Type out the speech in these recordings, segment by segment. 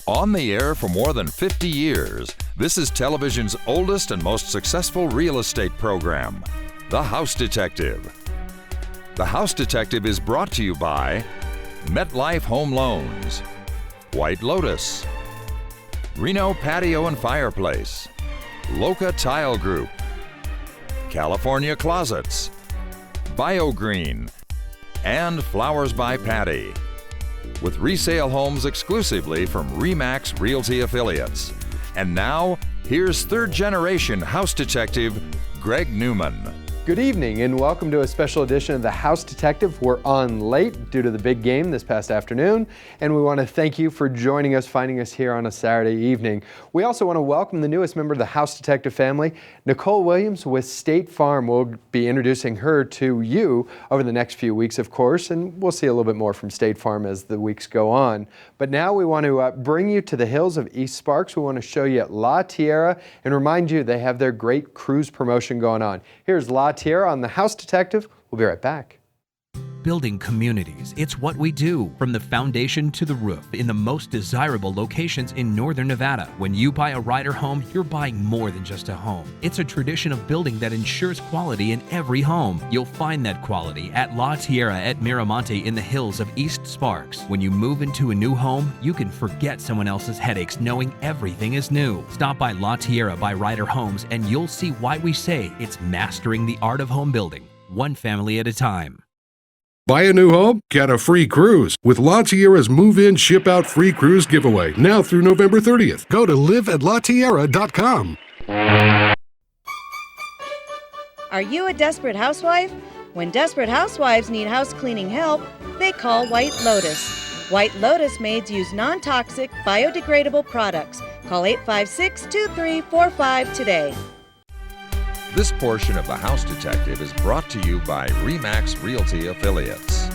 On the air for more than 50 years, this is television's oldest and most successful real estate program, The House Detective. The House Detective is brought to you by MetLife Home Loans, White Lotus, Reno Patio and Fireplace, Loca Tile Group, California Closets, BioGreen, and Flowers by Patty, with resale homes exclusively from RE/MAX Realty Affiliates. And now, here's third-generation House Detective Greg Newman. Good evening and welcome to a special edition of The House Detective. We're on late due to the big game this past afternoon, and we want to thank you for joining us, finding us here on a Saturday evening. We also want to welcome the newest member of the House Detective family, Nicole Williams with State Farm. We'll be introducing her to you over the next few weeks, of course, and we'll see a little bit more from State Farm as the weeks go on. But now we want to bring you to the hills of East Sparks. We want to show you La Tierra and remind you they have their great cruise promotion going on. Here's La Tierra on The House Detective. We'll be right back. Building communities, it's what we do. From the foundation to the roof, in the most desirable locations in Northern Nevada. When you buy a Ryder home, you're buying more than just a home. It's a tradition of building that ensures quality in every home. You'll find that quality at La Tierra at Miramonte in the hills of East Sparks. When you move into a new home, you can forget someone else's headaches knowing everything is new. Stop by La Tierra by Ryder Homes and you'll see why we say it's mastering the art of home building, one family at a time. Buy a new home? Get a free cruise with La Tierra's Move-In Ship-Out Free Cruise giveaway now through November 30th. Go to liveatlatierra.com. Are you a desperate housewife? When desperate housewives need house cleaning help, they call White Lotus. White Lotus maids use non-toxic, biodegradable products. Call 856-2345 today. This portion of The House Detective is brought to you by RE/MAX Realty Affiliates.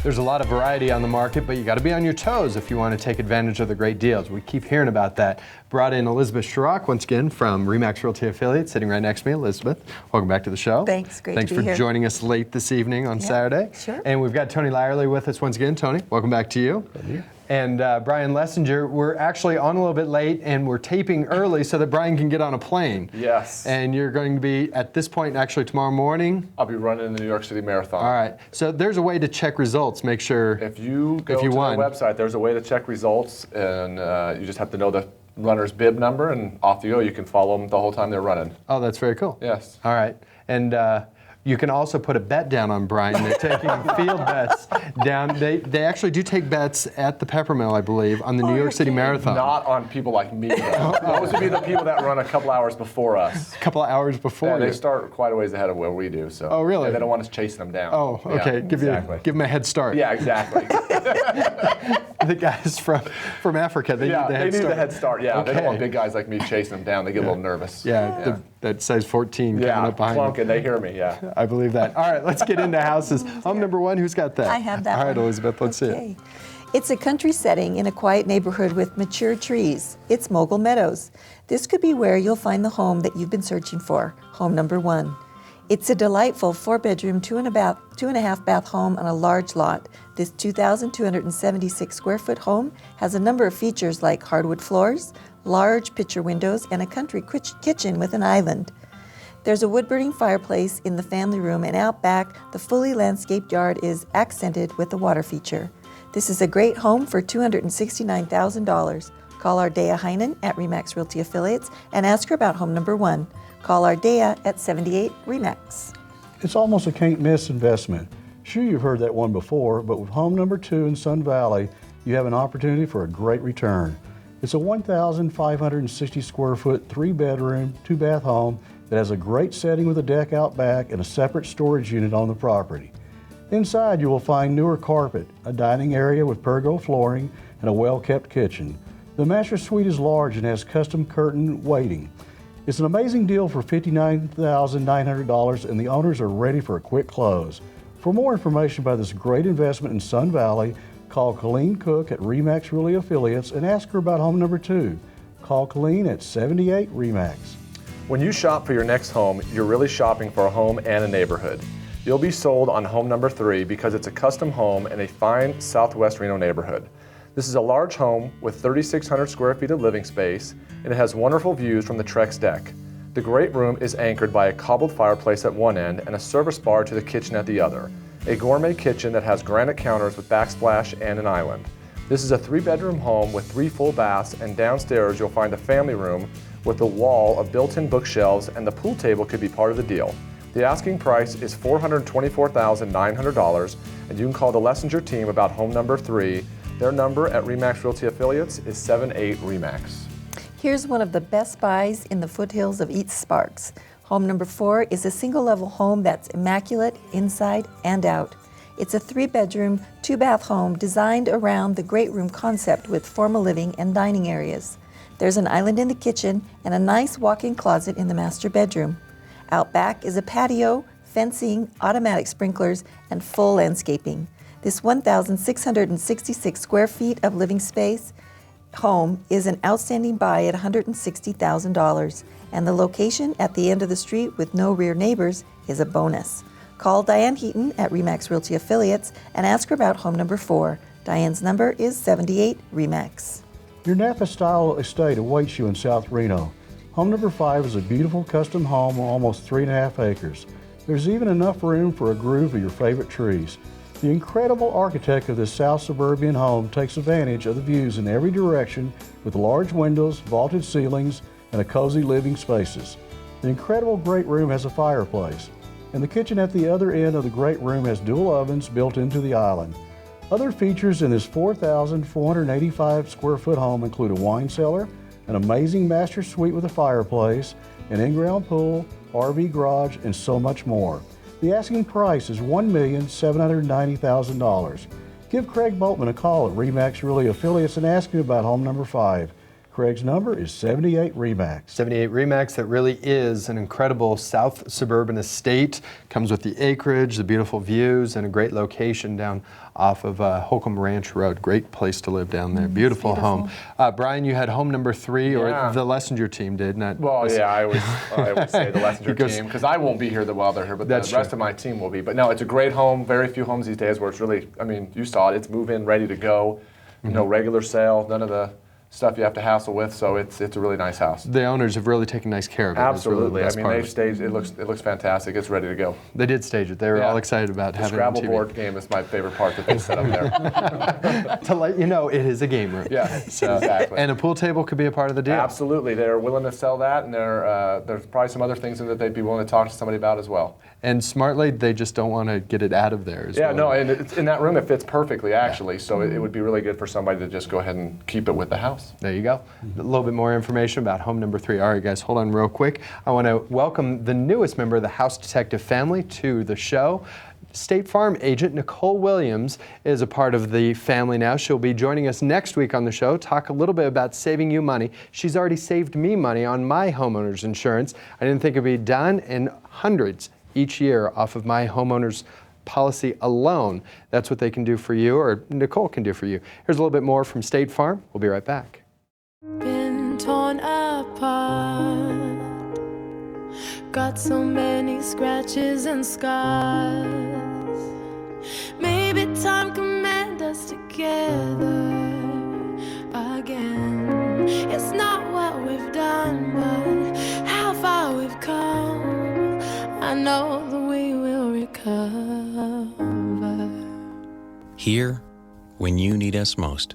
There's a lot of variety on the market, but you got to be on your toes if you want to take advantage of the great deals. We keep hearing about that. Brought in Elizabeth Schrock once again from RE/MAX Realty Affiliates, sitting right next to me. Elizabeth, welcome back to the show. Thanks, great Thanks to be here. for joining us late this evening on Saturday. Sure. And we've got Tony Lyerly with us once again. Tony, welcome back to you. Thank you. And Brian Lessinger, we're actually on a little bit late and we're taping early so that Brian can get on a plane. Yes. And you're going to be, at this point, actually tomorrow morning? I'll be running the New York City Marathon. All right. So there's a way to check results. Make sure If you go to the website, there's a way to check results, and you just have to know the runner's bib number, and off you go. You can follow them the whole time they're running. Oh, that's very cool. Yes. All right. And you can also put a bet down on Brian. They're taking field bets down. They actually do take bets at the Peppermill, I believe, on the New York City Marathon. Not on people like me, though. Those would be the people that run a couple hours before us. A couple of hours before Yeah, you. they start quite a ways ahead of where we do. So. Oh, really? Yeah, they don't want us chasing them down. Oh, okay. Yeah, Give them a head start. Yeah, exactly. The guys from Africa, they need the head they start. need the head start. Yeah, they don't want Okay. big guys like me chasing them down. They get a little nervous. Yeah, that size 14 coming up behind you. plunking. They hear me. Yeah. I believe that. All right, let's get into houses. Home number one, who's got that? I have that All right, one. Elizabeth, let's see it. Okay. It's a country setting in a quiet neighborhood with mature trees. It's Mogul Meadows. This could be where you'll find the home that you've been searching for, home number one. It's a delightful 4-bedroom, 2.5 bath home on a large lot. This 2,276 square foot home has a number of features like hardwood floors, large picture windows, and a country kitchen with an island. There's a wood-burning fireplace in the family room, and out back, the fully landscaped yard is accented with a water feature. This is a great home for $269,000. Call Ardea Heinen at RE/MAX Realty Affiliates and ask her about home number one. Call Ardea at 78 RE/MAX. It's almost a can't-miss investment. Sure, you've heard that one before, but with home number two in Sun Valley, you have an opportunity for a great return. It's a 1,560 square foot, 3-bedroom, 2-bath home that has a great setting with a deck out back and a separate storage unit on the property. Inside, you will find newer carpet, a dining area with pergola flooring, and a well-kept kitchen. The master suite is large and has custom curtain waiting. It's an amazing deal for $59,900, and the owners are ready for a quick close. For more information about this great investment in Sun Valley, call Colleen Cook at RE/MAX Realty Affiliates and ask her about home number two. Call Colleen at 78 RE/MAX. When you shop for your next home, you're really shopping for a home and a neighborhood. You'll be sold on home number 3 because it's a custom home in a fine Southwest Reno neighborhood. This is a large home with 3,600 square feet of living space, and it has wonderful views from the Trex deck. The great room is anchored by a cobbled fireplace at one end and a service bar to the kitchen at the other. A gourmet kitchen that has granite counters with backsplash and an island. This is a 3-bedroom home with 3 full baths, and downstairs you'll find a family room with a wall of built-in bookshelves, and the pool table could be part of the deal. The asking price is $424,900, and you can call the Lessinger team about home number 3. Their number at RE/MAX Realty Affiliates is 78-RE/MAX. Here's one of the best buys in the foothills of East Sparks. Home number 4 is a single-level home that's immaculate inside and out. It's a 3-bedroom, 2-bath home designed around the great room concept with formal living and dining areas. There's an island in the kitchen and a nice walk-in closet in the master bedroom. Out back is a patio, fencing, automatic sprinklers, and full landscaping. This 1,666 square feet of living space home is an outstanding buy at $160,000, and the location at the end of the street with no rear neighbors is a bonus. Call Diane Heaton at RE/MAX Realty Affiliates and ask her about home number 4. Diane's number is 78-RE/MAX. Your Napa-style estate awaits you in South Reno. Home number 5 is a beautiful custom home on almost 3.5 acres. There's even enough room for a grove of your favorite trees. The incredible architect of this South suburban home takes advantage of the views in every direction with large windows, vaulted ceilings, and a cozy living spaces. The incredible great room has a fireplace, and the kitchen at the other end of the great room has dual ovens built into the island. Other features in this 4,485 square foot home include a wine cellar, an amazing master suite with a fireplace, an in-ground pool, RV garage, and so much more. The asking price is $1,790,000. Give Craig Boltman a call at RE/MAX Realty Affiliates and ask him about home number 5. Craig's number is 78-RE/MAX. 78-RE/MAX, that really is an incredible South suburban estate. Comes with the acreage, the beautiful views, and a great location down off of Holcomb Ranch Road. Great place to live down there. Beautiful home. Brian, you had home number 3, or the Lessinger team did, not... Well, yeah, I always say the Lessinger team, because I won't be here while they're here, but the rest of my team will be. But no, it's a great home. Very few homes these days where it's really, I mean, you saw it, it's move-in, ready to go. No regular sale, none of the stuff you have to hassle with, so it's a really nice house. The owners have really taken nice care of it. Absolutely. I mean, they've staged it. It looks fantastic. It's ready to go. They did stage it. They were all excited about having it on TV. The Scrabble board game is my favorite part that they set up there. To let you know, it is a game room. Yeah, exactly. And a pool table could be a part of the deal. Absolutely. They're willing to sell that, and there's probably some other things that they'd be willing to talk to somebody about as well. And smartly, they just don't want to get it out of there as well. Yeah, no, and it's in that room it fits perfectly, actually, so it would be really good for somebody to just go ahead and keep it with the house. There you go. A little bit more information about home number 3. All right, guys, hold on real quick. I want to welcome the newest member of the House Detective family to the show. State Farm agent Nicole Williams is a part of the family now. She'll be joining us next week on the show, talk a little bit about saving you money. She's already saved me money on my homeowner's insurance. I didn't think it'd be done, and hundreds each year off of my homeowner's policy alone. That's what they can do for you, or Nicole can do for you. Here's a little bit more from State Farm. We'll be right back. Been torn apart, got so many scratches and scars. Maybe time can mend us together again. It's not what we've done, but how far we've come. I know that we will recover. Here when you need us most.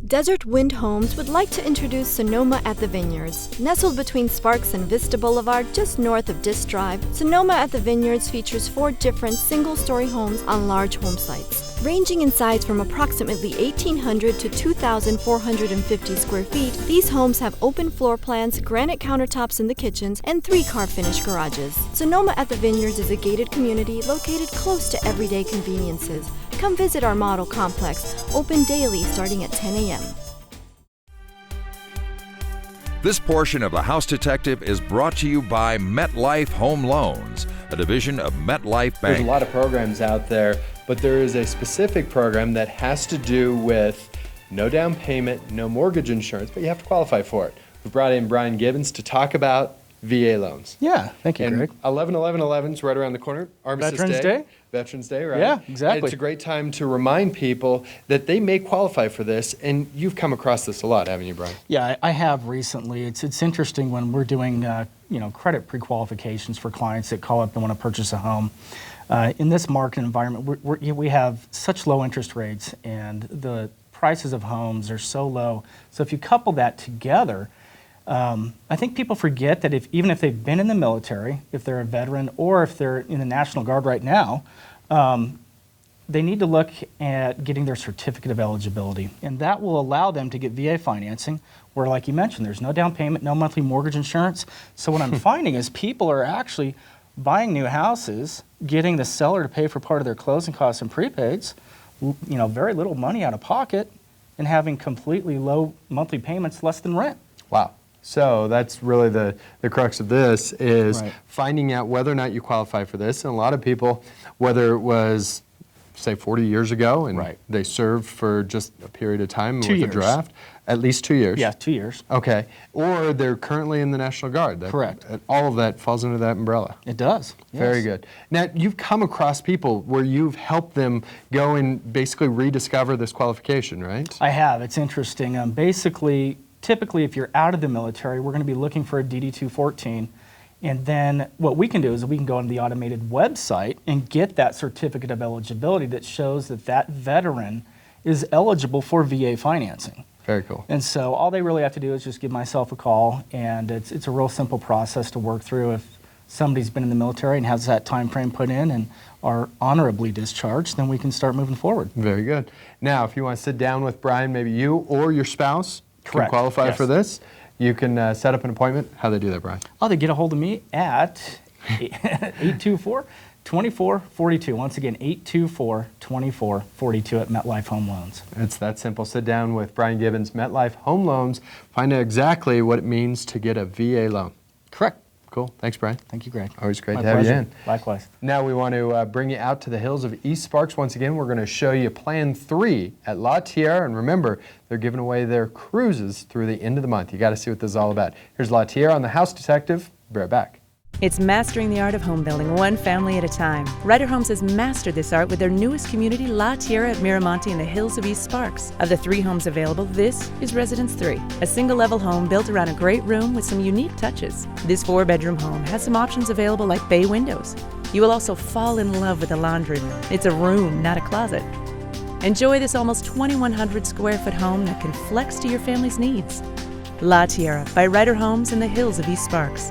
Desert Wind Homes would like to introduce Sonoma at the Vineyards. Nestled between Sparks and Vista Boulevard, just north of Disk Drive, Sonoma at the Vineyards features 4 different single-story homes on large home sites. Ranging in size from approximately 1,800 to 2,450 square feet, these homes have open floor plans, granite countertops in the kitchens, and 3 car-finished garages. Sonoma at the Vineyards is a gated community located close to everyday conveniences. Come visit our model complex, open daily starting at 10 a.m. This portion of The House Detective is brought to you by MetLife Home Loans, a division of MetLife Bank. There's a lot of programs out there, but there is a specific program that has to do with no down payment, no mortgage insurance, but you have to qualify for it. We brought in Brian Gibbons to talk about VA loans. Yeah, thank you, And Greg. 11-11-11 is right around the corner. Armistice Veterans Day. Veterans Day, right? Yeah, exactly. And it's a great time to remind people that they may qualify for this, and you've come across this a lot, haven't you, Brian? Yeah, I have recently. It's interesting when we're doing credit pre-qualifications for clients that call up and want to purchase a home. In this market environment, we have such low interest rates, and the prices of homes are so low. So if you couple that together, I think people forget that even if they've been in the military, if they're a veteran, or if they're in the National Guard right now, they need to look at getting their certificate of eligibility. And that will allow them to get VA financing, where, like you mentioned, there's no down payment, no monthly mortgage insurance. So what I'm finding is people are actually buying new houses, getting the seller to pay for part of their closing costs and prepaids, very little money out of pocket, and having completely low monthly payments, less than rent. Wow. So that's really the crux of this is Right. finding out whether or not you qualify for this. And a lot of people, whether it was, say, 40 years ago and Right. they served for just a period of time 2 with years. a draft, at least 2 years. Yeah, 2 years. Okay. Or they're currently in the National Guard. Correct. All of that falls under that umbrella. It does. Very yes. good. Now, you've come across people where you've helped them go and basically rediscover this qualification, right? I have. It's interesting. Typically, if you're out of the military, we're going to be looking for a DD-214. And then what we can do is we can go on the automated website and get that certificate of eligibility that shows that that veteran is eligible for VA financing. Very cool. And so all they really have to do is just give myself a call, and it's a real simple process to work through. If somebody's been in the military and has that time frame put in and are honorably discharged, then we can start moving forward. Very good. Now, if you want to sit down with Brian, maybe you or your spouse can Correct. qualify Yes. for this. You can set up an appointment. How do they do that, Brian? They get a hold of me at 824-2442. Once again, 824-2442 at MetLife Home Loans. It's that simple. Sit down with Brian Gibbons, MetLife Home Loans. Find out exactly what it means to get a VA loan. Correct. Cool. Thanks, Brian. Thank you, Greg. Always great My to have pleasure. you in. Likewise. Now we want to bring you out to the hills of East Sparks. Once again, we're going to show you Plan 3 at La Tierra. And remember, they're giving away their cruises through the end of the month. You got to see what this is all about. Here's La Tierra on the House Detective. Be right back. It's mastering the art of home building one family at a time. Ryder Homes has mastered this art with their newest community, La Tierra at Miramonte in the hills of East Sparks. Of the 3 homes available, this is Residence 3, a single-level home built around a great room with some unique touches. This 4-bedroom home has some options available like bay windows. You will also fall in love with the laundry room. It's a room, not a closet. Enjoy this almost 2,100 square foot home that can flex to your family's needs. La Tierra by Ryder Homes in the hills of East Sparks.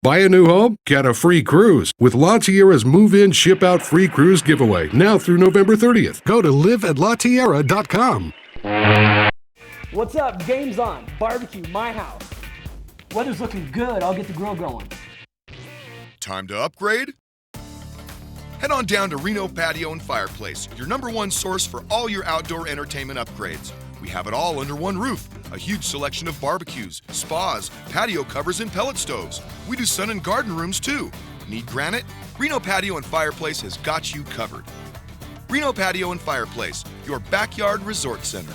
Buy a new home? Get a free cruise with La Tierra's move-in, ship-out free cruise giveaway now through November 30th. Go to liveatlatierra.com. What's up? Game's on. Barbecue, my house. Weather's looking good. I'll get the grill going. Time to upgrade? Head on down to Reno Patio and Fireplace, your #1 source for all your outdoor entertainment upgrades. We have it all under one roof. A huge selection of barbecues, spas, patio covers, and pellet stoves. We do sun and garden rooms too. Need granite? Reno Patio and Fireplace has got you covered. Reno Patio and Fireplace, your backyard resort center.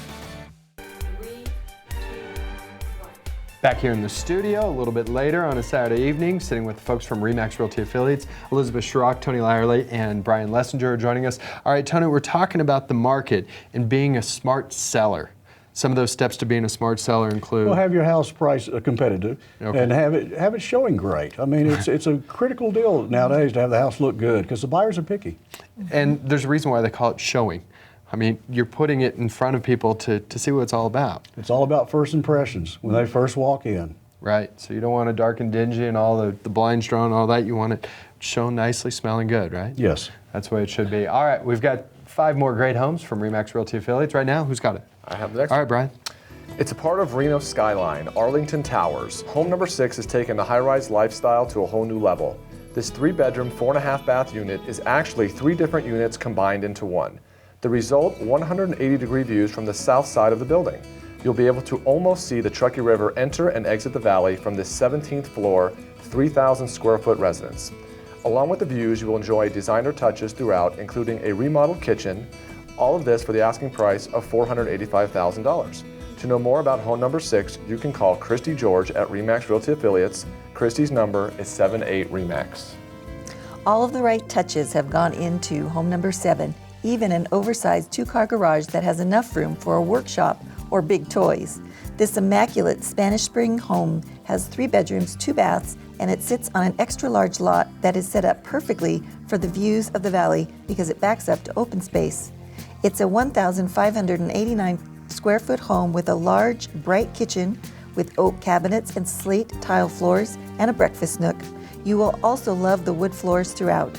Back here in the studio a little bit later on a Saturday evening, sitting with the folks from RE/MAX Realty Affiliates. Elizabeth Schrock, Tony Lyerly, and Brian Lessinger are joining us. All right, Tony, we're talking about the market and being a smart seller. Some of those steps to being a smart seller include... Well, have your house price competitive, Okay. and have it showing great. I mean, it's a critical deal nowadays to have the house look good because the buyers are picky. And there's a reason why they call it showing. I mean, you're putting it in front of people to see what it's all about. It's all about first impressions when they first walk in. Right, so you don't want it dark and dingy and all the blinds drawn and all that. You want it shown nicely, smelling good, right? Yes. That's the way it should be. All right, we've got 5 more great homes from RE/MAX Realty Affiliates right now. Who's got it? I have the next All one. right, Brian. It's a part of Reno Skyline, Arlington Towers. Home number 6 has taken the high-rise lifestyle to a whole new level. This 3-bedroom, 4.5 bath unit is actually 3 different units combined into one. The result, 180-degree views from the south side of the building. You'll be able to almost see the Truckee River enter and exit the valley from this 17th floor, 3,000 square foot residence. Along with the views, you will enjoy designer touches throughout, including a remodeled kitchen. All of this for the asking price of $485,000. To know more about home number 6, you can call Christy George at RE/MAX Realty Affiliates. Christy's number is 78-RE/MAX. All of the right touches have gone into home number 7, even an oversized 2-car garage that has enough room for a workshop or big toys. This immaculate Spanish Spring home has 3 bedrooms, 2 baths, and it sits on an extra large lot that is set up perfectly for the views of the valley because it backs up to open space. It's a 1,589 square foot home with a large, bright kitchen with oak cabinets and slate tile floors and a breakfast nook. You will also love the wood floors throughout.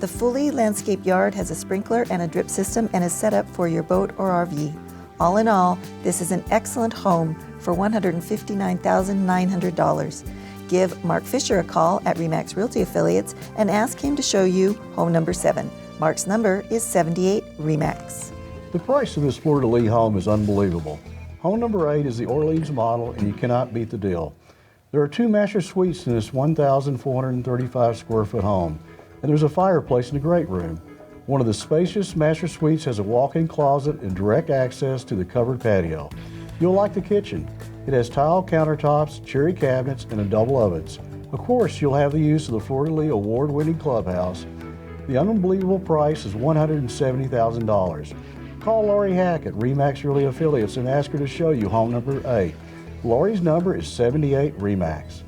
The fully landscaped yard has a sprinkler and a drip system and is set up for your boat or RV. All in all, this is an excellent home for $159,900. Give Mark Fisher a call at RE/MAX Realty Affiliates and ask him to show you home number 7. Mark's number is 78-RE/MAX. The price of this fleur-de-lis home is unbelievable. Home number 8 is the Orleans model, and you cannot beat the deal. There are 2 master suites in this 1,435 square foot home, and there's a fireplace in the great room. One of the spacious master suites has a walk-in closet and direct access to the covered patio. You'll like the kitchen. It has tile countertops, cherry cabinets, and a double ovens. Of course, you'll have the use of the fleur-de-lis award-winning clubhouse. The unbelievable price is $170,000. Call Lori Hack at RE/MAX Realty Affiliates and ask her to show you home number 8. Lori's number is 78-RE/MAX.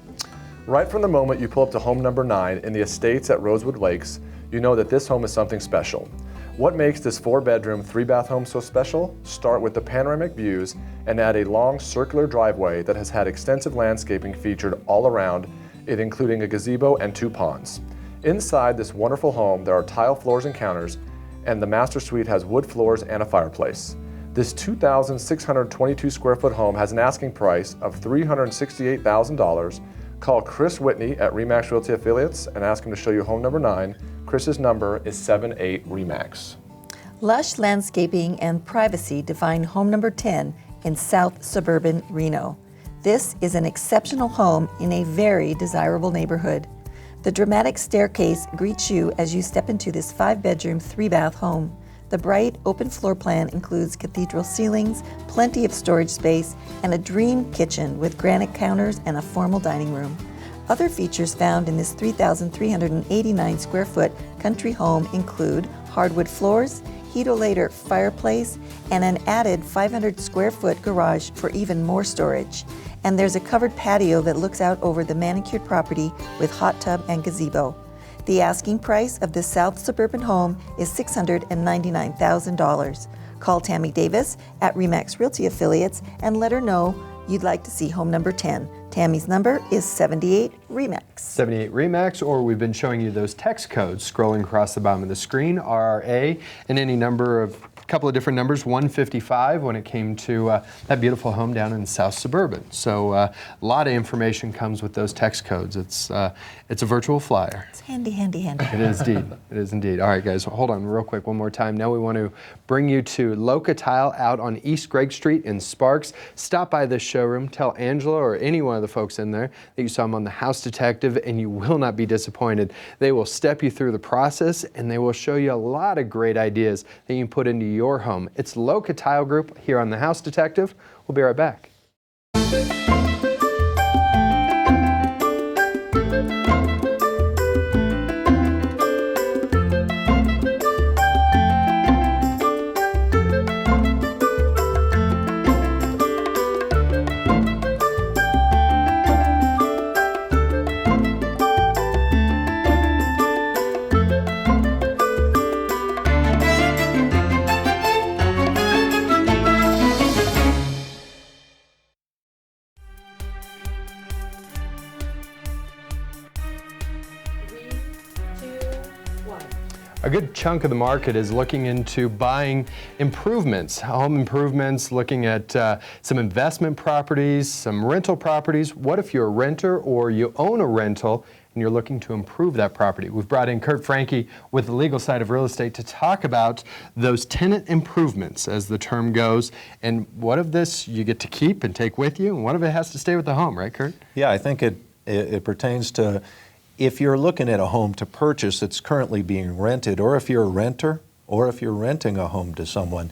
Right from the moment you pull up to home number 9 in the Estates at Rosewood Lakes, you know that this home is something special. What makes this 4-bedroom, 3-bath home so special? Start with the panoramic views and add a long circular driveway that has had extensive landscaping featured all around it, including a gazebo and 2 ponds. Inside this wonderful home, there are tile floors and counters, and the master suite has wood floors and a fireplace. This 2,622 square foot home has an asking price of $368,000. Call Chris Whitney at RE/MAX Realty Affiliates and ask him to show you home number 9. Chris's number is 78-RE/MAX. Lush landscaping and privacy define home number 10 in South Suburban Reno. This is an exceptional home in a very desirable neighborhood. The dramatic staircase greets you as you step into this 5-bedroom, 3-bath home. The bright, open floor plan includes cathedral ceilings, plenty of storage space, and a dream kitchen with granite counters and a formal dining room. Other features found in this 3,389 square foot country home include hardwood floors, heat-o-lator fireplace, and an added 500 square foot garage for even more storage. And there's a covered patio that looks out over the manicured property with hot tub and gazebo. The asking price of this South Suburban home is $699,000. Call Tammy Davis at RE/MAX Realty Affiliates and let her know you'd like to see home number 10. Tammy's number is 78-RE/MAX. 78-RE/MAX, or we've been showing you those text codes scrolling across the bottom of the screen, RRA, and any number of couple of different numbers, 155 when it came to that beautiful home down in South Suburban. So a lot of information comes with those text codes. It's a virtual flyer. It's handy, handy, handy. It is indeed. It is indeed. All right, guys, hold on real quick one more time. Now we want to bring you to Loca Tile out on East Gregg Street in Sparks. Stop by this showroom. Tell Angela or any one of the folks in there that you saw them on The House Detective, and you will not be disappointed. They will step you through the process, and they will show you a lot of great ideas that you can put into your home. It's Loca Tile Group here on The House Detective. We'll be right back. A good chunk of the market is looking into buying improvements, home improvements, looking at some investment properties, some rental properties. What if you're a renter or you own a rental and you're looking to improve that property? We've brought in Kurt Franke with the legal side of real estate to talk about those tenant improvements, as the term goes, and what of this you get to keep and take with you, and what of it has to stay with the home, right, Kurt? Yeah, I think it pertains to if you're looking at a home to purchase that's currently being rented, or if you're a renter, or if you're renting a home to someone,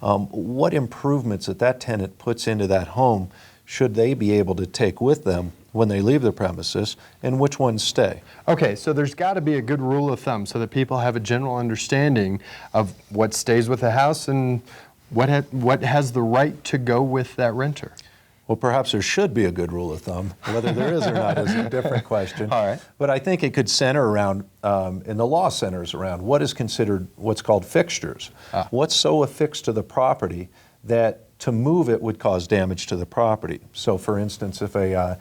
what improvements that tenant puts into that home should they be able to take with them when they leave the premises, and which ones stay. Okay, so there's got to be a good rule of thumb so that people have a general understanding of what stays with the house and what has the right to go with that renter. Well, perhaps there should be a good rule of thumb. Whether there is or not is a different question. All right. But I think it could center around, and the law centers around, what is considered what's called fixtures. What's so affixed to the property that to move it would cause damage to the property. So for instance, if a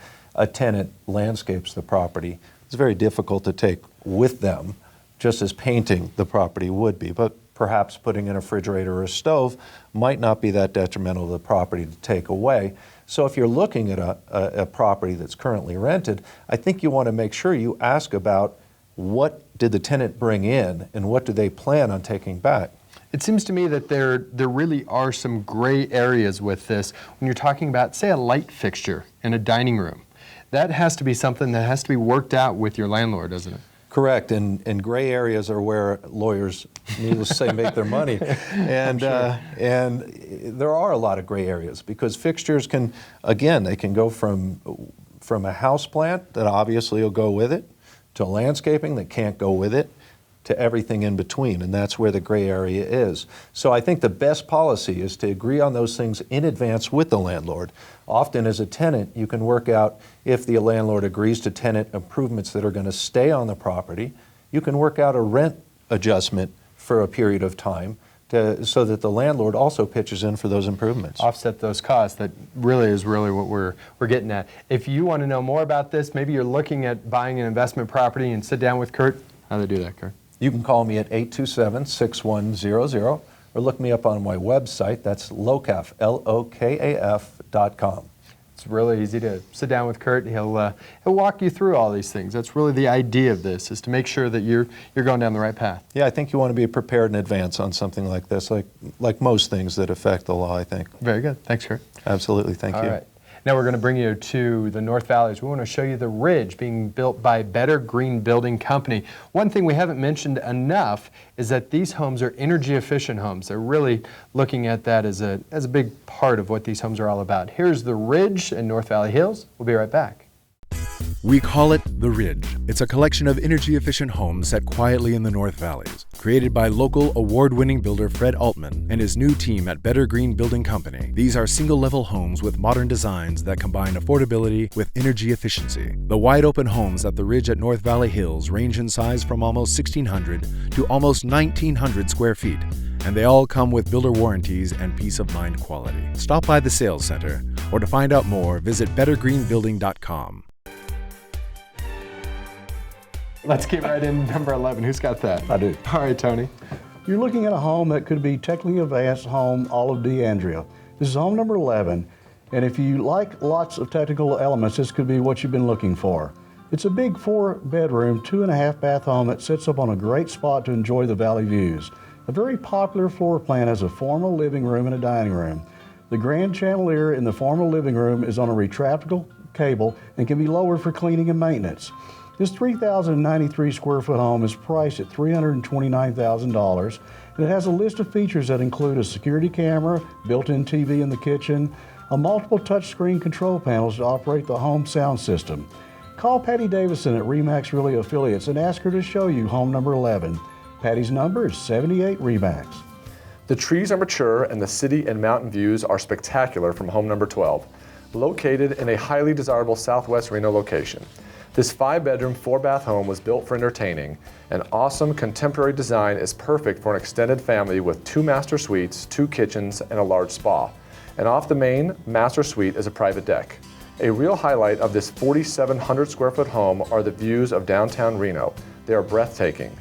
tenant landscapes the property, it's very difficult to take with them, just as painting the property would be. But perhaps putting in a refrigerator or a stove might not be that detrimental to the property to take away. So if you're looking at a property that's currently rented, I think you want to make sure you ask about what did the tenant bring in and what do they plan on taking back. It seems to me that there really are some gray areas with this. When you're talking about, say, a light fixture in a dining room, that has to be something that has to be worked out with your landlord, doesn't it? Correct, and gray areas are where lawyers, needless to say, make their money. And, sure. And there are a lot of gray areas because fixtures can, again, they can go from a house plant that obviously will go with it, to landscaping that can't go with it, to everything in between, and that's where the gray area is. So I think the best policy is to agree on those things in advance with the landlord. Often as a tenant, you can work out if the landlord agrees to tenant improvements that are going to stay on the property, you can work out a rent adjustment for a period of time so that the landlord also pitches in for those improvements. Offset those costs. That really is what we're getting at. If you want to know more about this, maybe you're looking at buying an investment property and sit down with Kurt. How do they do that, Kurt? You can call me at 827-6100 or look me up on my website. That's LOKAF, LOKAF.com. It's really easy to sit down with Kurt. He'll walk you through all these things. That's really the idea of this, is to make sure that you're going down the right path. Yeah, I think you want to be prepared in advance on something like this, like most things that affect the law, I think. Very good. Thanks, Kurt. Absolutely. Thank you. All right. Now we're going to bring you to the North Valleys. We want to show you the Ridge being built by Better Green Building Company. One thing we haven't mentioned enough is that these homes are energy efficient homes. They're really looking at that as a big part of what these homes are all about. Here's the Ridge in North Valley Hills. We'll be right back. We call it The Ridge. It's a collection of energy-efficient homes set quietly in the North Valleys, created by local award-winning builder Fred Altman and his new team at Better Green Building Company. These are single-level homes with modern designs that combine affordability with energy efficiency. The wide-open homes at The Ridge at North Valley Hills range in size from almost 1,600 to almost 1,900 square feet, and they all come with builder warranties and peace of mind quality. Stop by the sales center, or to find out more, visit bettergreenbuilding.com. Let's get right in number 11. Who's got that? I do. All right, Tony. You're looking at a home that could be technically advanced home, Olive D'Andrea. This is home number 11, and if you like lots of technical elements, this could be what you've been looking for. It's a big 4-bedroom, 2.5 bath home that sits up on a great spot to enjoy the valley views. A very popular floor plan has a formal living room and a dining room. The grand chandelier in the formal living room is on a retractable cable and can be lowered for cleaning and maintenance. This 3,093 square foot home is priced at $329,000, and it has a list of features that include a security camera, built-in TV in the kitchen, a multiple touchscreen control panels to operate the home sound system. Call Patty Davison at RE/MAX Realty Affiliates and ask her to show you home number 11. Patty's number is 78 RE/MAX. The trees are mature and the city and mountain views are spectacular from home number 12, located in a highly desirable Southwest Reno location. This 5-bedroom, 4-bath home was built for entertaining. An awesome contemporary design is perfect for an extended family with 2 master suites, 2 kitchens, and a large spa. And off the main master suite is a private deck. A real highlight of this 4,700 square foot home are the views of downtown Reno. They are breathtaking.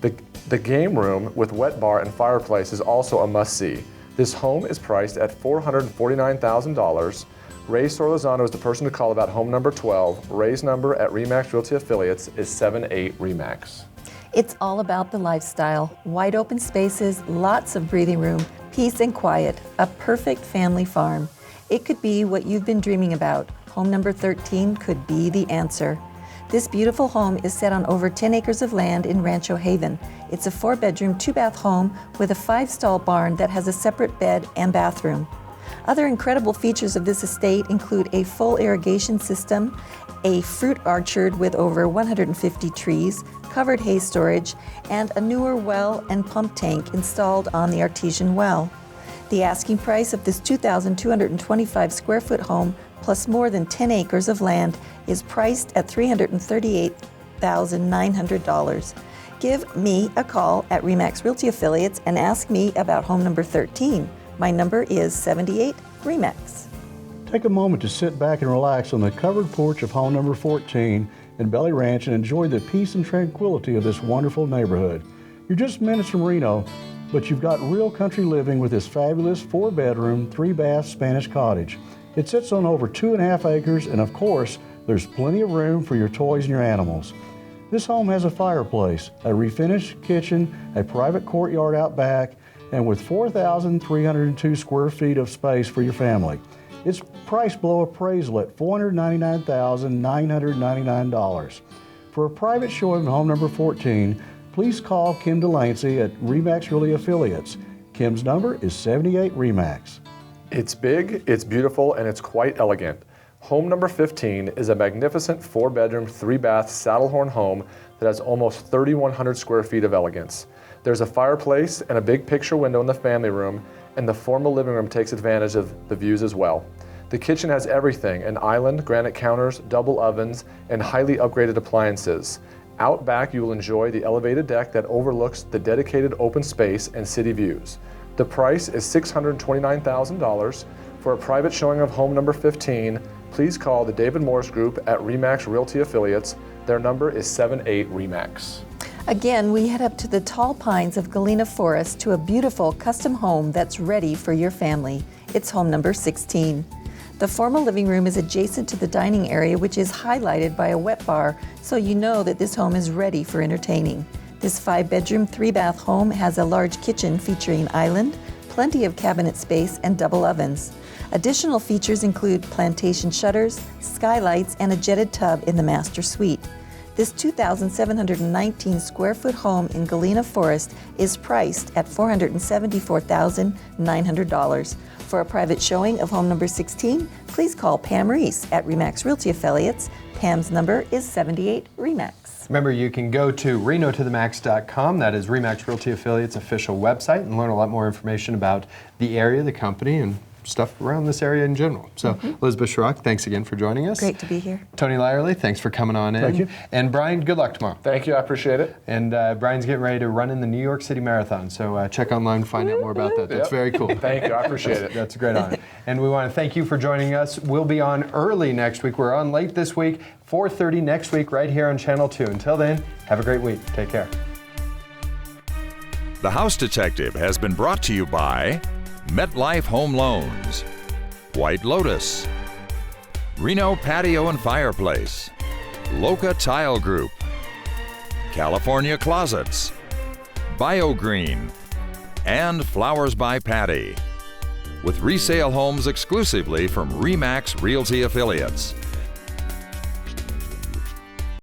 The game room with wet bar and fireplace is also a must-see. This home is priced at $449,000. Ray Sorlozano is the person to call about home number 12. Ray's number at RE/MAX Realty Affiliates is 78 RE/MAX. It's all about the lifestyle. Wide open spaces, lots of breathing room, peace and quiet, a perfect family farm. It could be what you've been dreaming about. Home number 13 could be the answer. This beautiful home is set on over 10 acres of land in Rancho Haven. It's a 4-bedroom, 2-bath home with a 5-stall barn that has a separate bed and bathroom. Other incredible features of this estate include a full irrigation system, a fruit orchard with over 150 trees, covered hay storage, and a newer well and pump tank installed on the artesian well. The asking price of this 2,225 square foot home, plus more than 10 acres of land, is priced at $338,900. Give me a call at RE/MAX Realty Affiliates and ask me about home number 13. My number is 78 RE/MAX. Take a moment to sit back and relax on the covered porch of home number 14 in Belly Ranch and enjoy the peace and tranquility of this wonderful neighborhood. You're just minutes from Reno, but you've got real country living with this fabulous 4-bedroom, 3-bath Spanish cottage. It sits on over 2.5 acres, and of course, there's plenty of room for your toys and your animals. This home has a fireplace, a refinished kitchen, a private courtyard out back, and with 4,302 square feet of space for your family. It's priced below appraisal at $499,999. For a private showing of home number 14, please call Kim Delancey at RE/MAX Realty Affiliates. Kim's number is 78 RE/MAX. It's big, it's beautiful, and it's quite elegant. Home number 15 is a magnificent 4-bedroom, 3-bath Saddlehorn home that has almost 3,100 square feet of elegance. There's a fireplace and a big picture window in the family room, and the formal living room takes advantage of the views as well. The kitchen has everything: an island, granite counters, double ovens, and highly upgraded appliances. Out back, you will enjoy the elevated deck that overlooks the dedicated open space and city views. The price is $629,000. For a private showing of home number 15, please call the David Morris Group at RE/MAX Realty Affiliates. Their number is 78 RE/MAX. Again, we head up to the tall pines of Galena Forest to a beautiful custom home that's ready for your family. It's home number 16. The formal living room is adjacent to the dining area, which is highlighted by a wet bar, so you know that this home is ready for entertaining. This 5-bedroom, 3-bath home has a large kitchen featuring an island, plenty of cabinet space, and double ovens. Additional features include plantation shutters, skylights, and a jetted tub in the master suite. This 2,719 square foot home in Galena Forest is priced at $474,900. For a private showing of home number 16, please call Pam Reese at RE/MAX Realty Affiliates. Pam's number is 78 RE/MAX. Remember, you can go to renotothemax.com. That is RE/MAX Realty Affiliates official website, and learn a lot more information about the area, the company, and stuff around this area in general. So, Elizabeth Schrock, thanks again for joining us. Great to be here. Tony Lyerly, thanks for coming on in. Thank you. And Brian, good luck tomorrow. Thank you, I appreciate it. And Brian's getting ready to run in the New York City Marathon, so check online to find out more about that. That's very cool. Thank you, I appreciate it. That's a great honor. And we want to thank you for joining us. We'll be on early next week. We're on late this week, 4:30 next week, right here on Channel 2. Until then, have a great week. Take care. The House Detective has been brought to you by MetLife Home Loans, White Lotus, Reno Patio and Fireplace, Loca Tile Group, California Closets, BioGreen, and Flowers by Patty. With resale homes exclusively from RE/MAX Realty Affiliates.